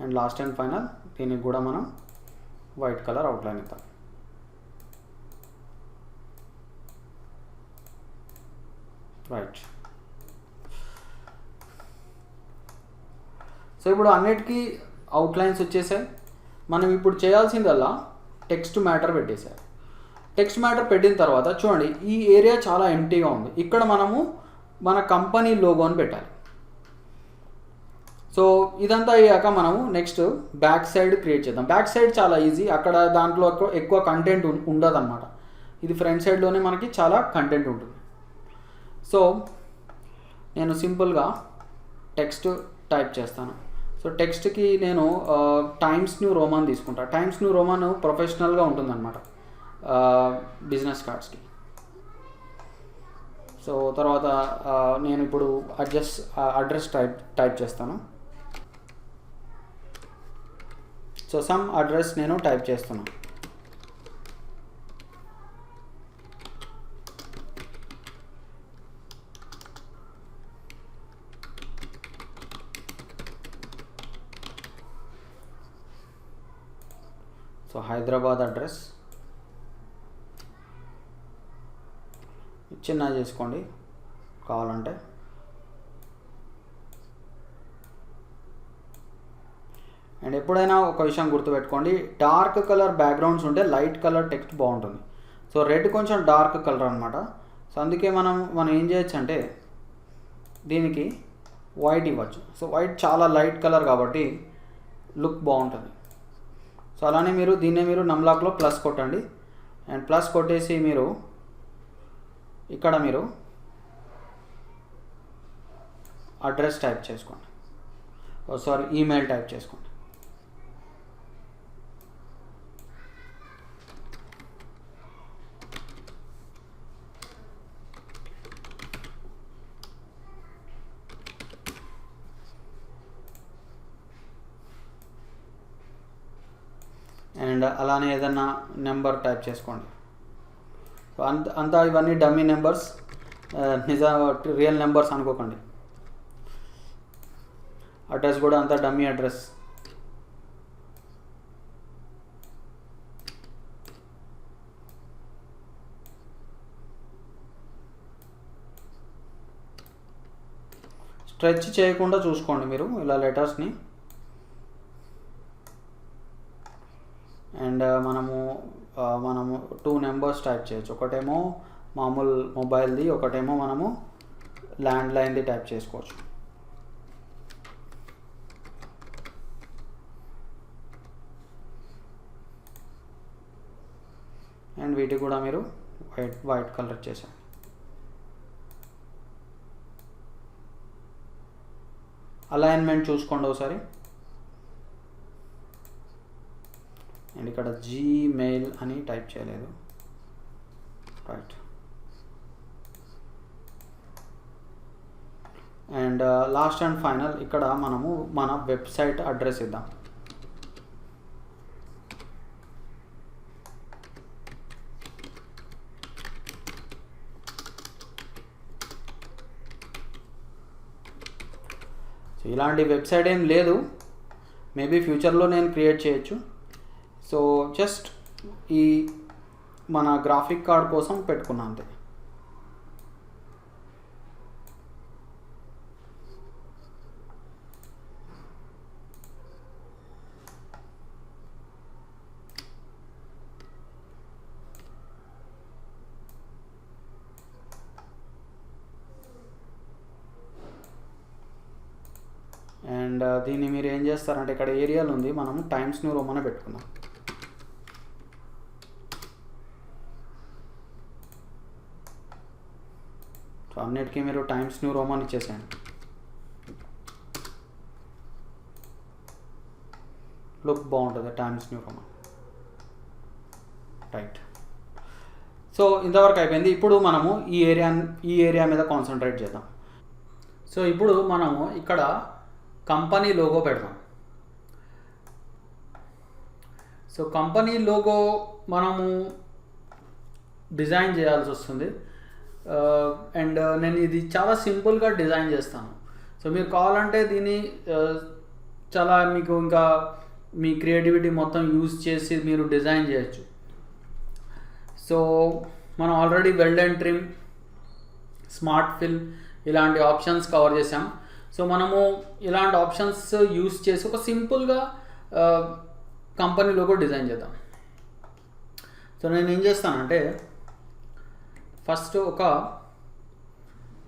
అండ్ లాస్ట్ అండ్ ఫైనల్ దీనికి కూడా మనం వైట్ కలర్ అవుట్లైన్ ఇద్దాం. రైట్. సో ఇప్పుడు అన్నిటికీ అవుట్లైన్స్ వచ్చేసాయి. మనం ఇప్పుడు చేయాల్సిందల్లా టెక్స్ట్ మ్యాటర్ పెట్టేసారు. టెక్స్ట్ మ్యాటర్ పెట్టిన తర్వాత చూడండి, ఈ ఏరియా చాలా ఎంటీగా ఉంది. ఇక్కడ మనము మన కంపెనీ లోగోని పెట్టాలి. సో ఇదంతా అయ్యాక మనము నెక్స్ట్ బ్యాక్ సైడ్ క్రియేట్ చేద్దాం. బ్యాక్ సైడ్ చాలా ఈజీ, అక్కడ దాంట్లో ఎక్కువ కంటెంట్ ఉండదు అనమాట. ఇది ఫ్రంట్ సైడ్లోనే మనకి చాలా కంటెంట్ ఉంటుంది. సో నేను సింపుల్గా టెక్స్ట్ టైప్ చేస్తాను. సో టెక్స్ట్కి నేను టైమ్స్ న్యూ రోమన్ తీసుకుంటా. టైమ్స్ న్యూ రోమన్ ప్రొఫెషనల్గా ఉంటుందన్నమాట బిజినెస్ కార్డ్స్కి. సో తర్వాత నేను ఇప్పుడు అడ్రస్ టైప్ చేస్తాను. సో సమ్ అడ్రస్ నేను టైప్ చేస్తున్నాను. సో హైదరాబాద్ అడ్రస్ చిన్న చేసుకోండి కావాలంటే. అండ్ ఎప్పుడైనా ఒక విషయం గుర్తుపెట్టుకోండి, డార్క్ కలర్ బ్యాక్గ్రౌండ్స్ ఉంటే లైట్ కలర్ టెక్స్ట్ బాగుంటుంది. సో రెడ్ కొంచెం డార్క్ కలర్ అనమాట. సో అందుకే మనం ఏం చేయొచ్చు అంటే దీనికి వైట్ ఇవ్వచ్చు. సో వైట్ చాలా లైట్ కలర్ కాబట్టి లుక్ బాగుంటుంది. సో అలానే దీన్నే మీరు నమ్లాక్లో ప్లస్ కొట్టండి. అండ్ ప్లస్ కొట్టేసి ఇక్కడ మీరు అడ్రస్ టైప్ చేసుకోండి, ఈమెయిల్ టైప్ చేసుకోండి. అండ్ అలానే ఏదన్నా నెంబర్ టైప్ చేసుకోండి. సో అంతా ఇవన్నీ డమ్మీ నెంబర్స్, రియల్ నెంబర్స్ అనుకోకండి. అడ్రస్ కూడా అంతా డమ్మీ అడ్రస్. స్ట్రెచ్ చేయకుండా చూసుకోండి మీరు ఇలా లెటర్స్ని. అండ్ మనము 2 నెంబర్స్ టైప్ చేయొచ్చు. ఒకటేమో మామూలు మొబైల్ది, ఒకటేమో మనము ల్యాండ్లైన్ది టైప్ చేసుకోవచ్చు. అండ్ వీటికి కూడా మీరు వైట్ కలర్ చేశారు. అలైన్మెంట్ చూసుకోండి ఒకసారి. అండ్ ఇక్కడ జీమెయిల్ అని టైప్ చేయలేదు, right. And last and final ఇక్కడ మనము మన వెబ్సైట్ అడ్రస్ ఇద్దాం. సో ఇలాంటి వెబ్సైట్ ఏం లేదు, మేబీ ఫ్యూచర్లో నేను క్రియేట్ చేయొచ్చు. సో జస్ట్ ఈ మన గ్రాఫిక్ కార్డ్ కోసం పెట్టుకున్నా అంతే. అండ్ దీన్ని మీరు ఏం చేస్తారంటే ఇక్కడ ఏరియాలు ఉంది, మనము టైమ్స్ న్యూ రోమన్ పెట్టుకుందాం. సో అన్నిటికీ మీరు టైమ్స్ న్యూ రోమన్ ఇచ్చేసేయండి. లుక్ బాగుంటుంది times new Roman, right. So ఇంతవరకు అయిపోయింది. ఇప్పుడు మనము ఈ ఏరియా మీద కాన్సన్ట్రేట్ చేద్దాం. సో ఇప్పుడు మనము ఇక్కడ కంపెనీ లోగో పెడదాం. సో కంపెనీ లోగో మనము డిజైన్ చేయాల్సి వస్తుంది. అండ్ నేను ఇది చాలా సింపుల్గా డిజైన్ చేస్తాను. సో మీరు కావాలంటే దీన్ని చాలా మీకు ఇంకా మీ క్రియేటివిటీ మొత్తం యూజ్ చేసి మీరు డిజైన్ చేయొచ్చు. సో మనం already weld and trim, smart fill ఇలాంటి ఆప్షన్స్ కవర్ చేసాం. సో మనము ఇలాంటి ఆప్షన్స్ యూజ్ చేసి ఒక సింపుల్గా కంపెనీ లోగో డిజైన్ చేద్దాం. సో నేను ఏం చేస్తానంటే ఫస్ట్ ఒక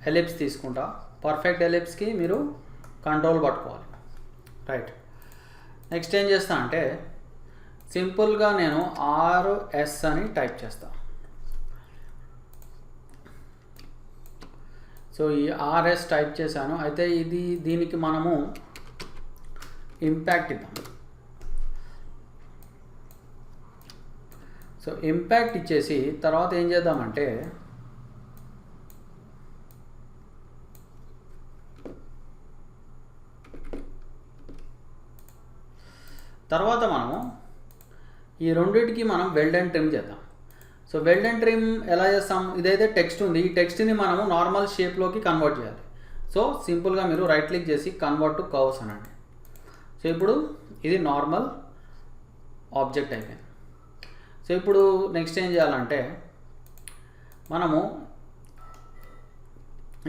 ఎలిప్స్ తీసుకుంటా. పర్ఫెక్ట్ ఎలిప్స్కి మీరు కంట్రోల్ పట్టుకోవాలి, రైట్. నెక్స్ట్ ఏం చేస్తా అంటే సింపుల్గా నేను RS అని టైప్ చేస్తాను. సో ఈ RS టైప్ చేశాను. అయితే దీనికి మనము ఇంపాక్ట్ ఇద్దాం. సో ఇంపాక్ట్ ఇచ్చేసి తర్వాత ఏం చేద్దామంటే తర్వాత మనము ఈ రెండింటికి మనం వెల్డ్ అండ్ ట్రిమ్ చేద్దాం. సో వెల్డ్ అండ్ ట్రిమ్ ఎలా చేస్తాం, ఇదైతే టెక్స్ట్ ఉంది, ఈ టెక్స్ట్ని మనము నార్మల్ షేప్లోకి కన్వర్ట్ చేయాలి. సో సింపుల్గా మీరు రైట్ క్లిక్ చేసి కన్వర్ట్ టు కర్వ్స్ అనండి. సో ఇప్పుడు ఇది నార్మల్ ఆబ్జెక్ట్ అయిపోయింది. సో ఇప్పుడు నెక్స్ట్ ఏం చేయాలంటే మనము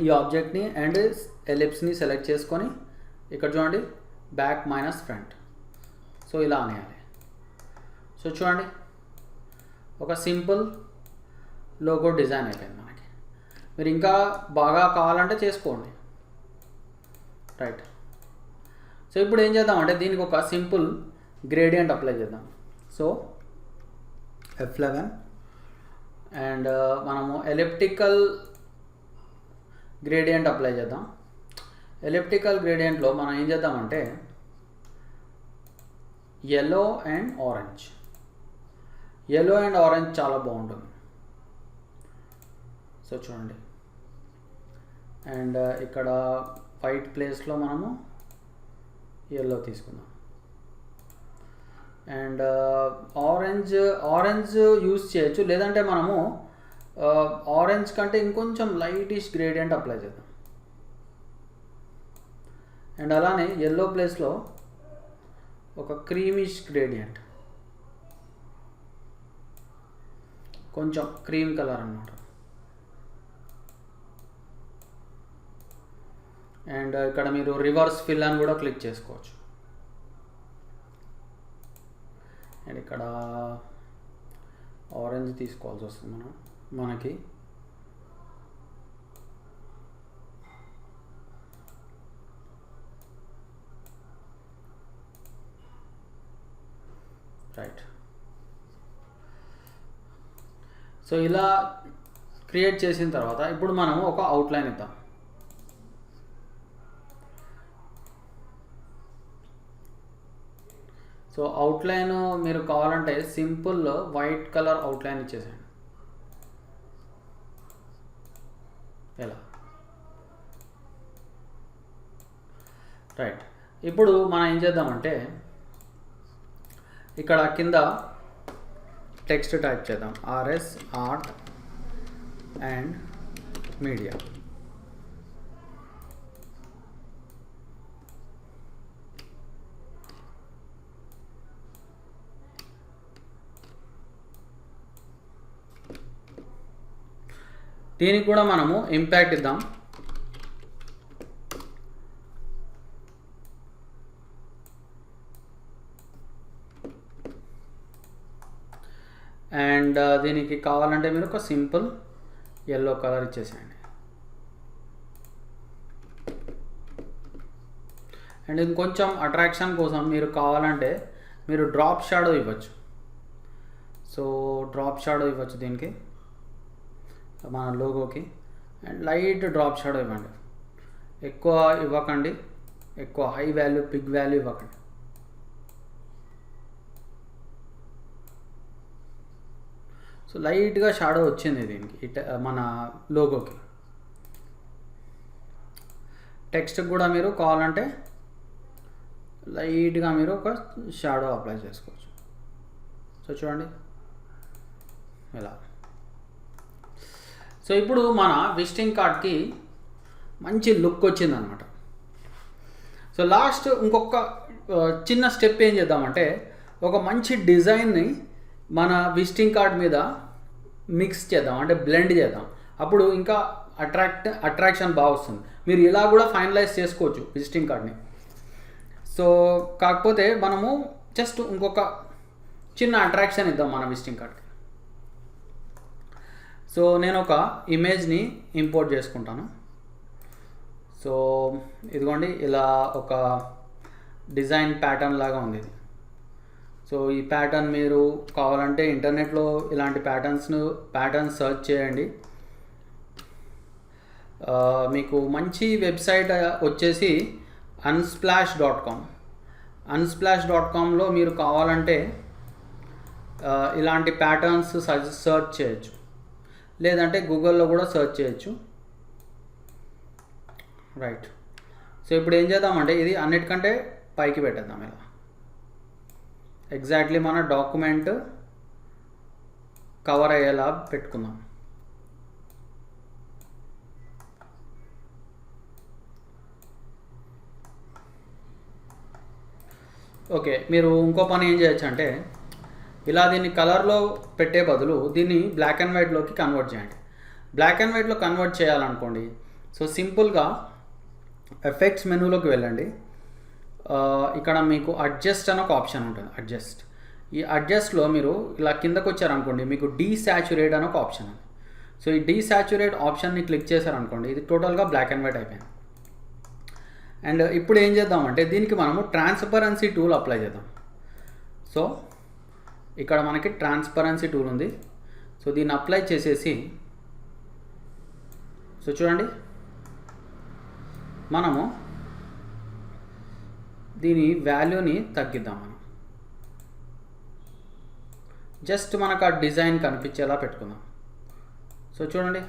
ఈ ఆబ్జెక్ట్ని అండ్ ఎలిప్స్ని సెలెక్ట్ చేసుకొని ఇక్కడ చూడండి బ్యాక్ మైనస్ ఫ్రంట్, సో ఇలా అనేయాలి. సో చూడండి ఒక సింపుల్ లోగో డిజైన్ అయిపోయింది మనకి. మీరు ఇంకా బాగా కావాలంటే చేసుకోండి, రైట్. సో ఇప్పుడు ఏం చేద్దామంటే దీనికి ఒక సింపుల్ గ్రేడియంట్ అప్లై చేద్దాం. సో F11 అండ్ మనము ఎలిప్టికల్ గ్రేడియంట్ అప్లై చేద్దాం. ఎలిప్టికల్ గ్రేడియంట్లో మనం ఏం చేద్దామంటే yellow and orange. yellow and orange చాలా బాగుంటుంది. సో చూడండి, అండ్ ఇక్కడ వైట్ ప్లేస్లో మనము yellow తీసుకుందాం. అండ్ ఆరెంజ్ యూస్ చేయొచ్చు, లేదంటే మనము ఆరెంజ్ కంటే ఇంకొంచెం లైటిష్ గ్రేడియంట్ అప్లై చేద్దాం. అండ్ అలానే yellow ప్లేస్లో ఒక క్రీమిష్ గ్రేడియంట్, కొంచెం క్రీమ్ కలర్ అన్నమాట. అండ్ ఇక్కడ మీరు రివర్స్ ఫిల్ అని కూడా క్లిక్ చేసుకోవచ్చు. అండ్ ఇక్కడ ఆరెంజ్ తీసుకోవాల్సి వస్తుంది మనకి. రైట్. సో ఇలా క్రియేట్ చేసిన తర్వాత ఇప్పుడు మనం ఒక అవుట్లైన్ ఇద్దాం. సో అవుట్లైన్ మీరు కావాలంటే సింపుల్ వైట్ కలర్ అవుట్లైన్ ఇచ్చేసేయండి ఇలా, రైట్. ఇప్పుడు మనం ఏం చేద్దామంటే ఇక్కడ కింద టెక్స్ట్ టైప్ చేద్దాం, RS ఆర్ట్ అండ్ మీడియా. దీనికి కూడా మనము ఇంపాక్ట్ ఇద్దాం. అండ్ దీనికి కావాలంటే మీరు ఒక సింపుల్ yellow కలర్ ఇచ్చేసేయండి. అండ్ ఇంకొంచెం అట్రాక్షన్ కోసం మీరు కావాలంటే మీరు డ్రాప్ షాడో ఇవ్వచ్చు. సో డ్రాప్ షాడో ఇవ్వచ్చు దీనికి మన లోగోకి. అండ్ లైట్ డ్రాప్ షాడో ఇవ్వండి, ఎక్కువ ఇవ్వకండి, ఎక్కువ హై వాల్యూ పిగ్ వాల్యూ ఇవ్వకండి. సో లైట్గా షాడో వచ్చింది దీనికి మన లోగోకి. టెక్స్ట్కి కూడా మీరు కావాలంటే లైట్గా మీరు ఒక షాడో అప్లై చేసుకోవచ్చు. సో చూడండి ఇలా. సో ఇప్పుడు మన విజిటింగ్ కార్డ్కి మంచి లుక్ వచ్చిందనమాట. సో లాస్ట్ ఇంకొక చిన్న స్టెప్ ఏం చేద్దామంటే ఒక మంచి డిజైన్ని మన విజిటింగ్ కార్డ్ మీద మిక్స్ చేద్దాం, అంటే బ్లెండ్ చేద్దాం. అప్పుడు ఇంకా అట్రాక్షన్ బాగా వస్తుంది. మీరు ఇలా కూడా ఫైనలైజ్ చేసుకోవచ్చు విజిటింగ్ కార్డ్ని. సో కాకపోతే మనము జస్ట్ ఇంకొక చిన్న అట్రాక్షన్ ఇద్దాం మన విజిటింగ్ కార్డ్కి. సో నేను ఒక ఇమేజ్ని ఇంపోర్ట్ చేసుకుంటాను. సో ఇదిగోండి ఇలా ఒక డిజైన్ ప్యాటర్న్ లాగా ఉంది ఇది. సో ఈ ప్యాటర్న్ మీరు కావాలంటే ఇంటర్నెట్లో ఇలాంటి ప్యాటర్న్స్ సెర్చ్ చేయండి. మీకు మంచి వెబ్సైట్ వచ్చేసి unsplash.com. unsplash.comలో మీరు కావాలంటే ఇలాంటి ప్యాటర్న్స్ సెర్చ్ చేయొచ్చు, లేదంటే గూగుల్లో కూడా సెర్చ్ చేయొచ్చు, రైట్. సో ఇప్పుడు ఏం చేద్దామంటే ఇది అన్నిటికంటే పైకి పెట్టేద్దాం ఇలా. ఎగ్జాక్ట్లీ మన డాక్యుమెంట్ కవర్ అయ్యేలా పెట్టుకుందాం. ఓకే, మీరు ఇంకో పని ఏం చేయొచ్చు అంటే ఇలా దీన్ని కలర్లో పెట్టే బదులు దీన్ని బ్లాక్ అండ్ వైట్లోకి కన్వర్ట్ చేయండి. బ్లాక్ అండ్ వైట్లో కన్వర్ట్ చేయాలనుకోండి, సో సింపుల్గా ఎఫెక్ట్స్ మెనూలోకి వెళ్ళండి. ఇక్కడ మీకు అడ్జస్ట్ అని ఒక ఆప్షన్ ఉంటుంది. ఈ అడ్జస్ట్లో మీరు ఇలా కిందకు వచ్చారనుకోండి, మీకు డీసాచురేట్ అని ఒక ఆప్షన్ ఉంది. సో ఈ డీసాచురేట్ ఆప్షన్ని క్లిక్ చేశారనుకోండి, ఇది టోటల్గా బ్లాక్ అండ్ వైట్ అయిపోయింది. అండ్ ఇప్పుడు ఏం చేద్దామంటే దీనికి మనము ట్రాన్స్పరెన్సీ టూల్ అప్లై చేద్దాం. సో ఇక్కడ మనకి ట్రాన్స్పరెన్సీ టూల్ ఉంది. సో దీన్ని అప్లై చేసేసి, సో చూడండి, మనము దీని వాల్యూని తగ్గిద్దాం. మనం జస్ట్ మనకు ఆ డిజైన్ కనిపించేలా పెట్టుకుందాం. సో చూడండి,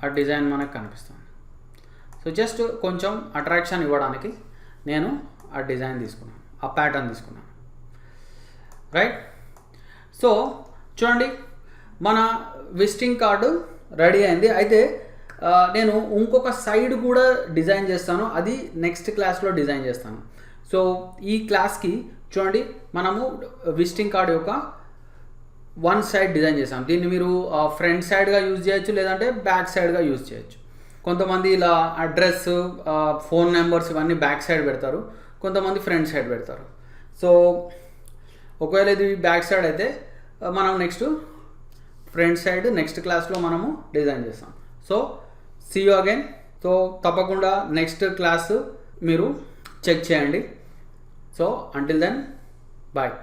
ఆ డిజైన్ మనకు కనిపిస్తుంది. సో జస్ట్ కొంచెం అట్రాక్షన్ ఇవ్వడానికి నేను ఆ డిజైన్ తీసుకున్నాను, ఆ ప్యాటర్న్ తీసుకున్నాను, రైట్. సో చూడండి, మన విజిటింగ్ కార్డు రెడీ అయింది. అయితే నేను ఇంకొక సైడ్ కూడా డిజైన్ చేస్తాను, అది నెక్స్ట్ క్లాస్లో డిజైన్ చేస్తాను. సో ఈ క్లాస్కి చూడండి, మనము విజిటింగ్ కార్డు యొక్క వన్ సైడ్ డిజైన్ చేసాం. దీన్ని మీరు ఫ్రంట్ సైడ్గా యూజ్ చేయొచ్చు, లేదంటే బ్యాక్ సైడ్గా యూజ్ చేయొచ్చు. కొంతమంది ఇలా అడ్రస్, ఫోన్ నెంబర్స్ ఇవన్నీ బ్యాక్ సైడ్ పెడతారు, కొంతమంది ఫ్రంట్ సైడ్ పెడతారు. సో ఒకవేళ ఇది బ్యాక్ సైడ్ అయితే మనం నెక్స్ట్ ఫ్రంట్ సైడ్ నెక్స్ట్ క్లాస్లో మనము డిజైన్ చేస్తాం. So see you again. So తప్పకుండా నెక్స్ట్ క్లాస్ మీరు చెక్ చేయండి. So until then, bye.